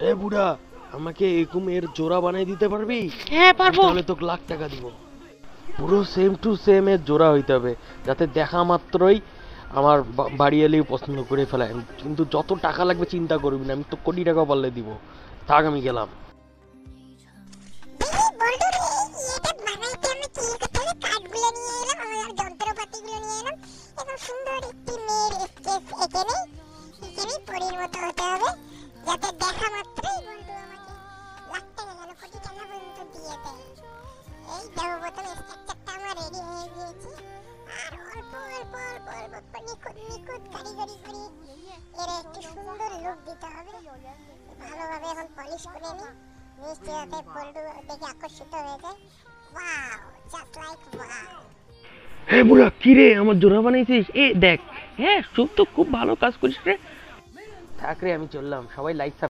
এ বুড়া, আমাকে এরকম এর জোড়া বানিয়ে দিতে পারবি? হ্যাঁ পারবো। তাহলে তোকে লাখ টাকা দিব। পুরো সেম টু সেম এর জোড়া হইতে হবে, যাতে দেখা মাত্রই আমার বাড়ি এলেই পছন্দ করে ফেলে। কিন্তু যত টাকা লাগবে চিন্তা করবি না, আমি তো কোটি টাকা বললে দিব। থাক, আমি গেলাম। ভালোভাবে এখন পলিশ করে নি, মিষ্টি যাতে পল্টু দেখে আকর্ষিত হয়ে যায়। Wow, just like wow. হে বুড়া, কি রে আমার জোড়া বানাইছিস? এ দেখ, হ্যাঁ, খুব তো খুব ভালো কাজ করিস রে। থাক রে, আমি চললাম। সবাই লাইক